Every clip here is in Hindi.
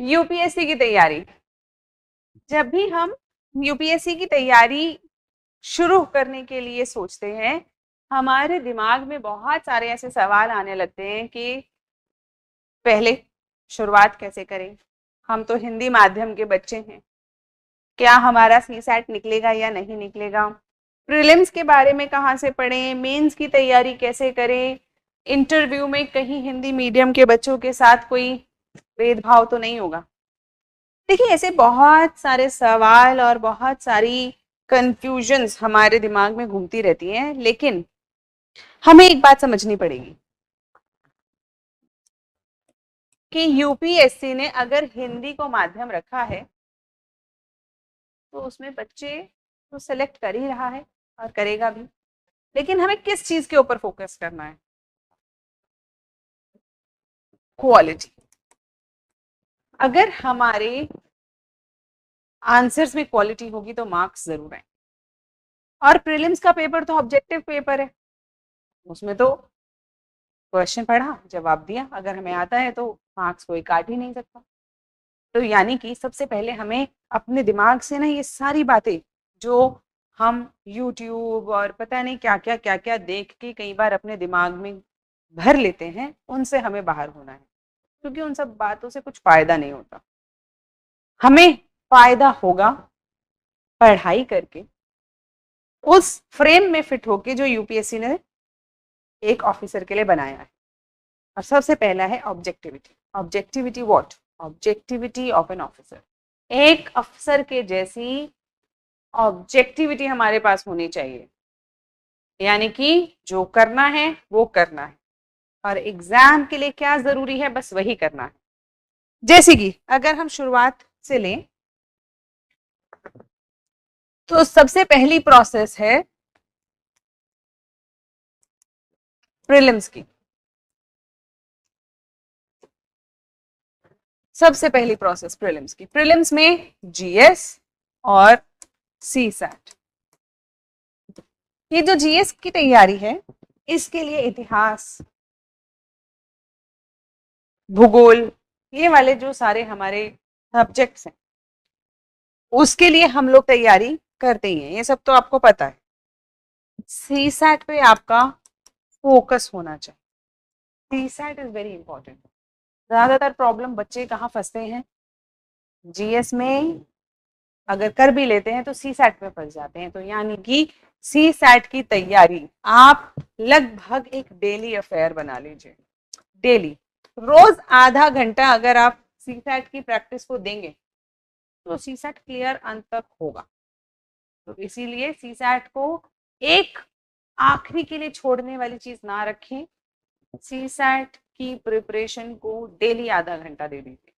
यूपीएससी की तैयारी, जब भी हम यूपीएससी की तैयारी शुरू करने के लिए सोचते हैं, हमारे दिमाग में बहुत सारे ऐसे सवाल आने लगते हैं कि पहले शुरुआत कैसे करें, हम तो हिंदी माध्यम के बच्चे हैं, क्या हमारा सीसैट निकलेगा या नहीं निकलेगा, प्रीलिम्स के बारे में कहाँ से पढ़ें, मेंस की तैयारी कैसे करें, इंटरव्यू में कहीं हिंदी मीडियम के बच्चों के साथ कोई भेदभाव तो नहीं होगा। देखिए, ऐसे बहुत सारे सवाल और बहुत सारी कंफ्यूजन्स हमारे दिमाग में घूमती रहती हैं, लेकिन हमें एक बात समझनी पड़ेगी कि यूपीएससी ने अगर हिंदी को माध्यम रखा है तो उसमें बच्चे तो सिलेक्ट कर ही रहा है और करेगा भी, लेकिन हमें किस चीज के ऊपर फोकस करना है? क्वालिटी। अगर हमारे आंसर्स में क्वालिटी होगी तो मार्क्स जरूर आए। और प्रीलिम्स का पेपर तो ऑब्जेक्टिव पेपर है, उसमें तो क्वेश्चन पढ़ा, जवाब दिया, अगर हमें आता है तो मार्क्स कोई काट ही नहीं सकता। तो यानी कि सबसे पहले हमें अपने दिमाग से ना ये सारी बातें जो हम यूट्यूब और पता नहीं क्या क्या देख के कई बार अपने दिमाग में भर लेते हैं, उनसे हमें बाहर होना है, क्योंकि उन सब बातों से कुछ फायदा नहीं होता। हमें फायदा होगा पढ़ाई करके उस फ्रेम में फिट होके जो यूपीएससी ने एक ऑफिसर के लिए बनाया है। और सबसे पहला है objectivity. Objectivity what? Objectivity of an officer. एक अफसर के जैसी ऑब्जेक्टिविटी हमारे पास होनी चाहिए, यानी कि जो करना है वो करना है, और एग्जाम के लिए क्या जरूरी है बस वही करना है। जैसे कि अगर हम शुरुआत से लें तो सबसे पहली प्रोसेस है प्रीलिम्स की। सबसे पहली प्रोसेस प्रीलिम्स की। प्रीलिम्स में जीएस और सीसैट। ये जो जीएस की तैयारी है, इसके लिए इतिहास, भूगोल, ये वाले जो सारे हमारे सब्जेक्ट्स हैं, उसके लिए हम लोग तैयारी करते ही हैं, ये सब तो आपको पता है। सीसैट पे आपका फोकस होना चाहिए। CSAT is very important. ज्यादातर प्रॉब्लम बच्चे कहाँ फंसते हैं? जीएस में अगर कर भी लेते हैं तो सीसैट में फंस जाते हैं। तो यानी कि सीसैट की तैयारी आप लगभग एक डेली अफेयर बना लीजिए। डेली, रोज आधा घंटा अगर आप सीसैट की प्रैक्टिस को देंगे तो सीसैट क्लियर अंत तक होगा। तो इसीलिए सीसैट को एक आखिरी के लिए छोड़ने वाली चीज ना रखें। सीसैट की प्रिपरेशन को डेली आधा घंटा दे दीजिए,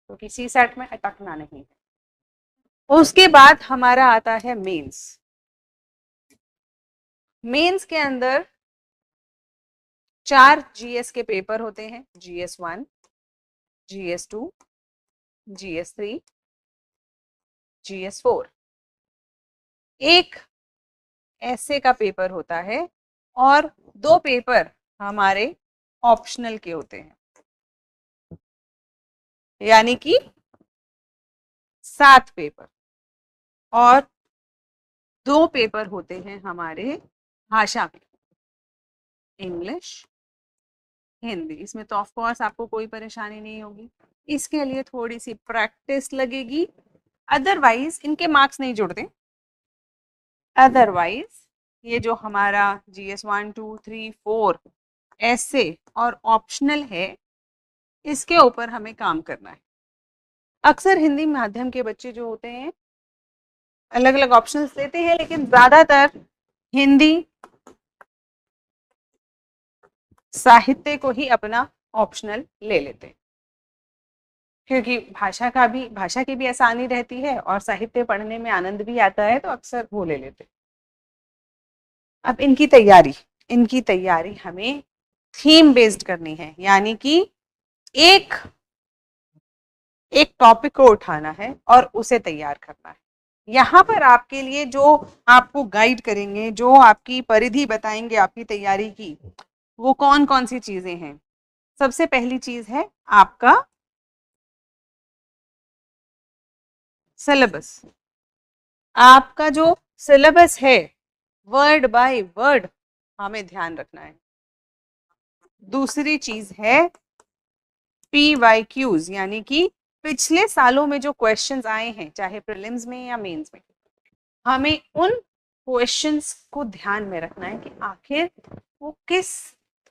क्योंकि सीसैट में अटकना नहीं है। उसके बाद हमारा आता है मेंस। मेंस के अंदर 4 जीएस के पेपर होते हैं, GS1, GS2, GS3, GS4। एक ऐसे का पेपर होता है और 2 पेपर हमारे ऑप्शनल के होते हैं, यानी कि 7 पेपर। और 2 पेपर होते हैं हमारे भाषा के, इंग्लिश, हिंदी। इसमें तो ऑफ कोर्स आपको कोई परेशानी नहीं होगी, इसके लिए थोड़ी सी प्रैक्टिस लगेगी, अदरवाइज इनके मार्क्स नहीं जुड़ते। अदरवाइज ये जो हमारा GS1, 2, 3, 4 ऐसे और ऑप्शनल है, इसके ऊपर हमें काम करना है। अक्सर हिंदी माध्यम के बच्चे जो होते हैं अलग अलग ऑप्शंस लेते हैं, लेकिन ज्यादातर हिंदी साहित्य को ही अपना ऑप्शनल ले लेते हैं, क्योंकि भाषा की भी आसानी रहती है और साहित्य पढ़ने में आनंद भी आता है, तो अक्सर वो ले लेते हैं। अब इनकी तैयारी हमें थीम बेस्ड करनी है, यानी कि एक टॉपिक को उठाना है और उसे तैयार करना है। यहाँ पर आपके लिए जो आपको गाइड करेंगे, जो आपकी परिधि बताएंगे आपकी तैयारी की, वो कौन कौन सी चीजें हैं? सबसे पहली चीज है आपका सिलेबस, आपका जो सिलेबस है वर्ड बाय वर्ड हमें ध्यान रखना है। दूसरी चीज है PYQs, यानी कि पिछले सालों में जो क्वेश्चंस आए हैं चाहे प्रीलिम्स में या मेंस में, हमें उन क्वेश्चंस को ध्यान में रखना है कि आखिर वो किस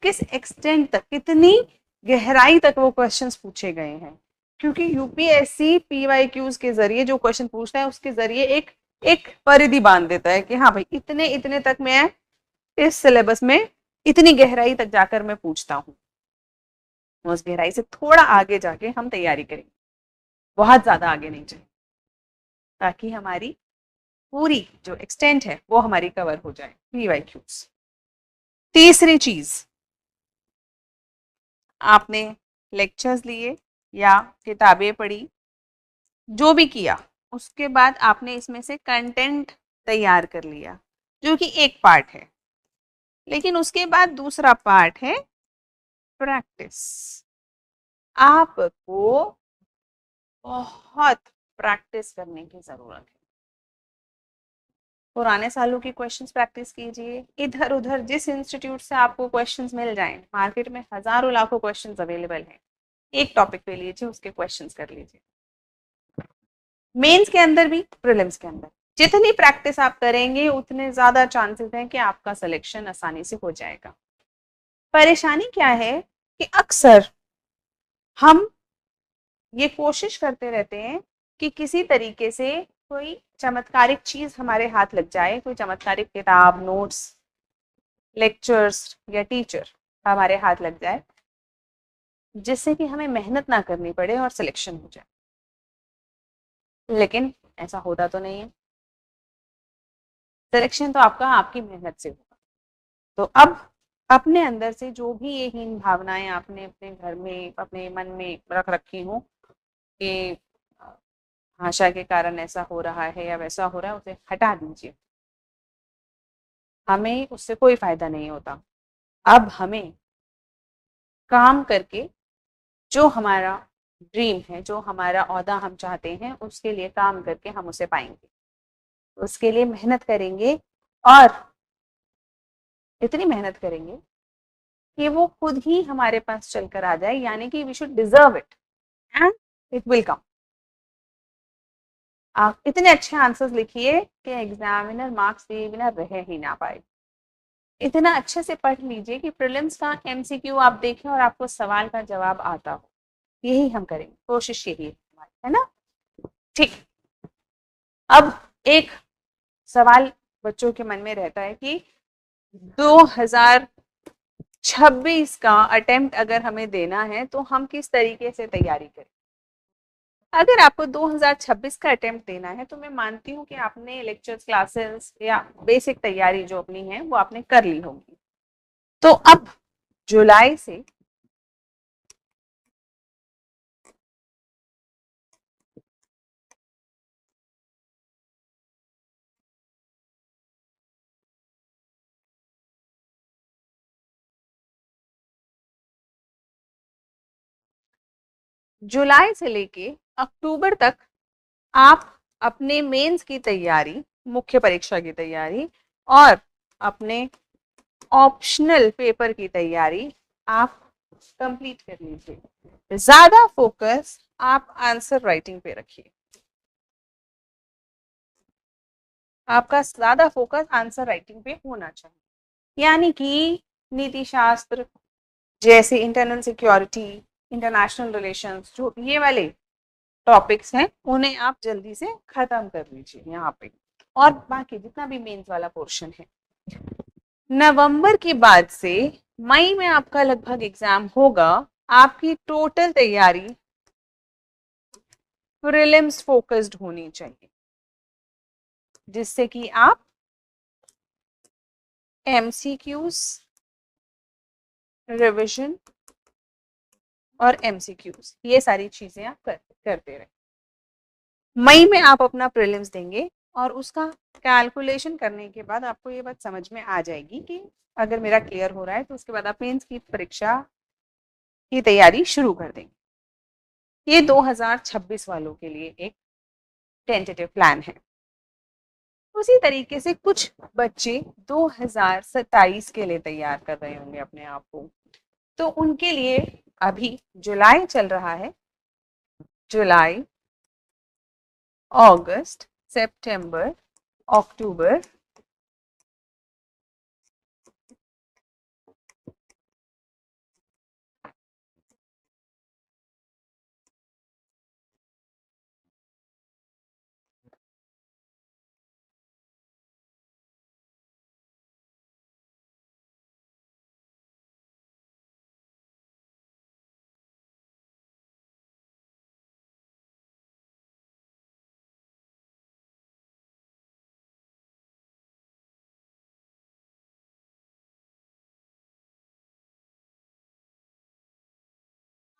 किस एक्सटेंट तक, कितनी गहराई तक वो क्वेश्चंस पूछे गए हैं। क्योंकि यूपीएससी PYQs के जरिए जो क्वेश्चन पूछता है उसके जरिए एक एक परिधि बांध देता है कि हाँ भाई इतने इतने तक मैं इस सिलेबस में इतनी गहराई तक जाकर मैं पूछता हूँ। उस गहराई से थोड़ा आगे जाके हम तैयारी करेंगे, बहुत ज्यादा आगे नहीं जाए, ताकि हमारी पूरी जो एक्सटेंट है वो हमारी कवर हो जाए PYQs। तीसरी चीज, आपने लेक्चर्स लिए या किताबें पढ़ी, जो भी किया, उसके बाद आपने इसमें से कंटेंट तैयार कर लिया जो कि एक पार्ट है, लेकिन उसके बाद दूसरा पार्ट है प्रैक्टिस। आपको बहुत प्रैक्टिस करने की जरूरत है। पुराने सालों की क्वेश्चंस प्रैक्टिस कीजिए, इधर उधर जिस इंस्टीट्यूट से आपको क्वेश्चंस मिल जाएं, मार्केट में हजारों लाखों क्वेश्चंस अवेलेबल हैं, एक टॉपिक पे लीजिए, उसके क्वेश्चंस कर लीजिए। मेंस के अंदर भी प्रीलिम्स के अंदर जितनी प्रैक्टिस आप करेंगे उतने ज्यादा चांसेस हैं कि आपका सिलेक्शन आसानी से हो जाएगा। परेशानी क्या है कि अक्सर हम ये कोशिश करते रहते हैं कि किसी तरीके से कोई चमत्कारिक चीज हमारे हाथ लग जाए, कोई चमत्कारिक किताब, नोट्स, लेक्चर्स या टीचर हमारे हाथ लग जाए जिससे कि हमें मेहनत ना करनी पड़े और सिलेक्शन हो जाए। लेकिन ऐसा होता तो नहीं है, सिलेक्शन तो आपका आपकी मेहनत से होगा। तो अब अपने अंदर से जो भी ये हीन भावनाएं आपने अपने घर में, अपने मन में रख रखी हो कि भाषा के कारण ऐसा हो रहा है या वैसा हो रहा है, उसे हटा दीजिए। हमें उससे कोई फायदा नहीं होता। अब हमें काम करके जो हमारा ड्रीम है, जो हमारा औहदा हम चाहते हैं, उसके लिए काम करके हम उसे पाएंगे। उसके लिए मेहनत करेंगे और इतनी मेहनत करेंगे कि वो खुद ही हमारे पास चलकर आ जाए, यानी कि we should deserve it and it will come. आप इतने अच्छे आंसर्स लिखिए कि एग्जामिनर मार्क्स दिए बिना रह ही ना पाए। इतना अच्छे से पढ़ लीजिए कि प्रीलिम्स का MCQ आप देखें और आपको सवाल का जवाब आता हो। यही हम करेंगे, कोशिश यही है ना। ठीक, अब एक सवाल बच्चों के मन में रहता है कि 2026 का अटेम्प्ट अगर हमें देना है तो हम किस तरीके से तैयारी करें। अगर आपको 2026 का अटेम्प्ट देना है तो मैं मानती हूँ कि आपने लेक्चर्स, क्लासेस या बेसिक तैयारी जो अपनी है वो आपने कर ली होगी। तो अब जुलाई से लेके अक्टूबर तक आप अपने मेंस की तैयारी, मुख्य परीक्षा की तैयारी और अपने ऑप्शनल पेपर की तैयारी आप कंप्लीट कर लीजिए। ज्यादा फोकस आप आंसर राइटिंग पे रखिए। आपका ज्यादा फोकस आंसर राइटिंग पे होना चाहिए, यानी कि नीति शास्त्र जैसे इंटरनल सिक्योरिटी, इंटरनेशनल रिलेशंस, जो ये वाले टॉपिक्स हैं उन्हें आप जल्दी से खत्म कर लीजिए यहाँ पे। और बाकी जितना भी मेंस वाला पोर्शन है, नवंबर के बाद से मई में आपका लगभग एग्जाम होगा। आपकी टोटल तैयारी प्रीलिम्स फोकस्ड होनी चाहिए, जिससे कि आप MCQs, रिविजन और MCQs ये सारी चीजें आप करते रहे। मई में आप अपना प्रीलिम्स देंगे और उसका कैलकुलेशन करने के बाद आपको ये बात समझ में आ जाएगी कि अगर मेरा क्लियर हो रहा है तो उसके बाद आप मेंस की परीक्षा की तैयारी शुरू कर देंगे। ये 2026 वालों के लिए एक टेंटेटिव प्लान है। उसी तरीके से कुछ बच्चे 2027 के लिए तैयार कर रहे होंगे अपने आप को, तो उनके लिए अभी जुलाई चल रहा है, जुलाई, अगस्त, सितंबर, अक्टूबर,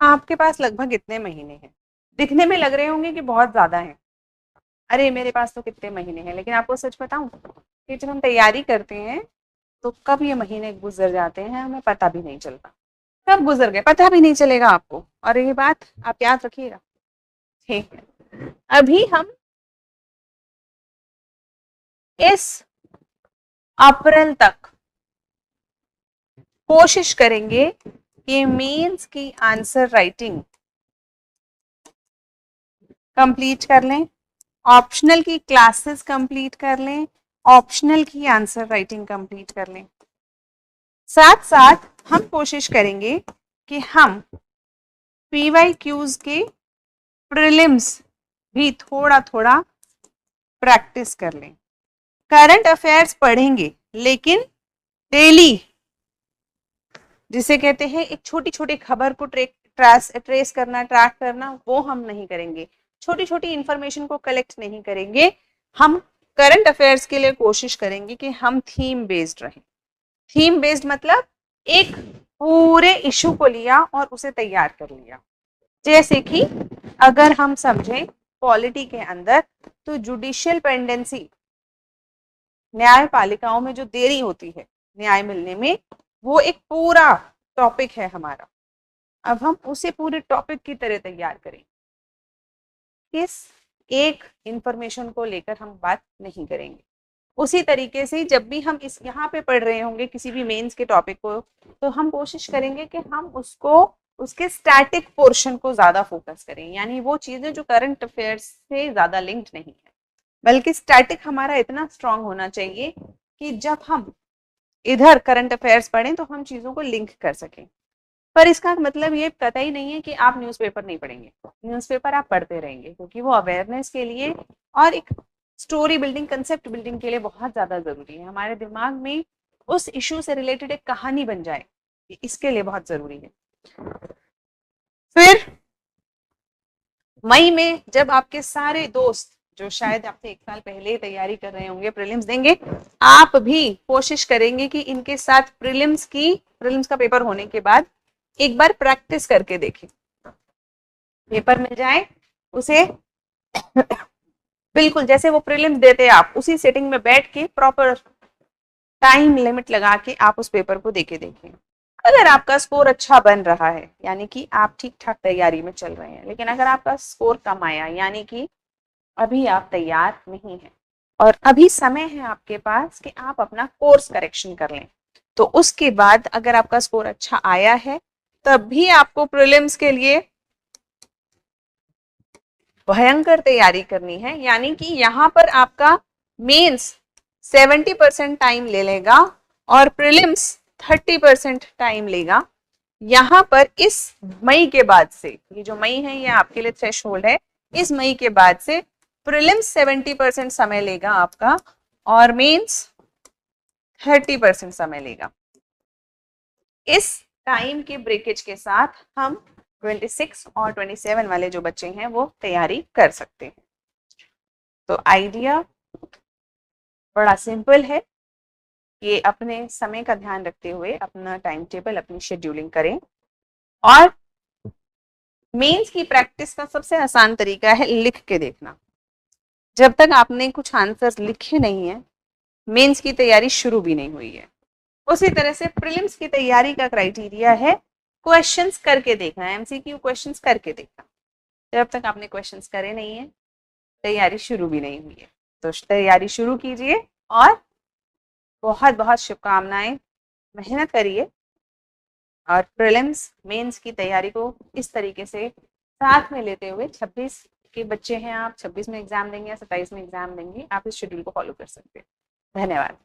आपके पास लगभग इतने महीने हैं। दिखने में लग रहे होंगे कि बहुत ज्यादा है, अरे मेरे पास तो कितने महीने हैं, लेकिन आपको सच बताऊं कि जब हम तैयारी करते हैं तो कब ये महीने गुजर जाते हैं हमें पता भी नहीं चलता, कब गुजर गए पता भी नहीं चलेगा आपको। और ये बात आप याद रखिएगा, ठीक है। अभी हम इस अप्रैल तक कोशिश करेंगे कि मेंस की आंसर राइटिंग कंप्लीट कर लें, ऑप्शनल की क्लासेस कंप्लीट कर लें, ऑप्शनल की आंसर राइटिंग कंप्लीट कर लें। साथ साथ हम कोशिश करेंगे कि हम PYQs के प्रीलिम्स भी थोड़ा थोड़ा प्रैक्टिस कर लें। करंट अफेयर्स पढ़ेंगे लेकिन डेली, जिसे कहते हैं एक छोटी छोटी खबर को ट्रेस करना, ट्रैक करना, वो हम नहीं करेंगे। छोटी छोटी इंफॉर्मेशन को कलेक्ट नहीं करेंगे। हम करंट अफेयर्स के लिए कोशिश करेंगे कि हम थीम बेस्ड रहें। थीम बेस्ड मतलब एक पूरे इशू को लिया और उसे तैयार कर लिया। जैसे कि अगर हम समझें पॉलिटी के अंदर तो जुडिशियल पेंडेंसी, न्यायपालिकाओं में जो देरी होती है न्याय मिलने में, वो एक पूरा टॉपिक है हमारा। अब हम उसे पूरे टॉपिक की तरह तैयार करें। किस एक इंफॉर्मेशन को लेकर हम बात नहीं करेंगे। उसी तरीके से जब भी हम इस यहाँ पे पढ़ रहे होंगे किसी भी मेंस के टॉपिक को, तो हम कोशिश करेंगे कि हम उसको, उसके स्टैटिक पोर्शन को ज्यादा फोकस करें, यानी वो चीजें जो करंट अफेयर्स से ज्यादा लिंक्ड नहीं है, बल्कि स्टैटिक हमारा इतना स्ट्रांग होना चाहिए कि जब हम इधर करंट अफेयर्स पढ़ें तो हम चीजों को लिंक कर सकें। पर इसका मतलब ये कतई नहीं है कि आप न्यूज़पेपर नहीं पढ़ेंगे, न्यूज़पेपर आप पढ़ते रहेंगे, क्योंकि वो अवेयरनेस के लिए और एक स्टोरी बिल्डिंग, कंसेप्ट बिल्डिंग के लिए बहुत ज्यादा जरूरी है। हमारे दिमाग में उस इश्यू से रिलेटेड एक कहानी बन जाए, इसके लिए बहुत जरूरी है। फिर मई में जब आपके सारे दोस्त जो शायद आपसे एक साल पहले तैयारी कर रहे होंगे प्रीलिम्स देंगे, आप भी कोशिश करेंगे कि इनके साथ प्रीलिम्स का पेपर होने के बाद एक बार प्रैक्टिस करके देखें। पेपर मिल जाए उसे बिल्कुल जैसे वो प्रीलिम्स देते आप उसी सेटिंग में बैठ के प्रॉपर टाइम लिमिट लगा के आप उस पेपर को देके देखें। अगर आपका स्कोर अच्छा बन रहा है यानी कि आप ठीक ठाक तैयारी में चल रहे हैं, लेकिन अगर आपका स्कोर कम आया यानी कि अभी आप तैयार नहीं हैं और अभी समय है आपके पास कि आप अपना कोर्स करेक्शन कर लें, तो उसके बाद अगर आपका स्कोर अच्छा आया है तब भी आपको प्रीलिम्स के लिए भयंकर तैयारी करनी है। यानी कि यहाँ पर आपका मेंस 70% टाइम ले लेगा और प्रीलिम्स 30% टाइम लेगा। यहाँ पर इस मई के बाद से, ये जो मई है ये आपके लिए थ्रेशोल्ड है, इस मई के बाद से प्रीलिम्स 70% समय लेगा आपका और मेंस 30% समय लेगा। इस टाइम के ब्रेकेज के साथ हम 26 और 27 वाले जो बच्चे हैं वो तैयारी कर सकते हैं। तो आइडिया बड़ा सिंपल है कि अपने समय का ध्यान रखते हुए अपना टाइम टेबल, अपनी शेड्यूलिंग करें। और मेंस की प्रैक्टिस का सबसे आसान तरीका है लिख के देखना। जब तक आपने कुछ आंसर्स लिखे नहीं है, मेंस की तैयारी शुरू भी नहीं हुई है। उसी तरह से प्रीलिम्स की तैयारी का क्राइटेरिया है क्वेश्चंस करके देखना, MCQ क्वेश्चंस करके देखना। जब तक आपने क्वेश्चंस करे नहीं है तैयारी शुरू भी नहीं हुई है। तो तैयारी शुरू कीजिए और बहुत बहुत शुभकामनाएं, मेहनत करिए और प्रीलिम्स मेंस की तैयारी को इस तरीके से साथ में लेते हुए 26 के बच्चे हैं आप, 26 में एग्जाम देंगे या 27 में एग्जाम देंगे, आप इस शेड्यूल को फॉलो कर सकते हैं। धन्यवाद।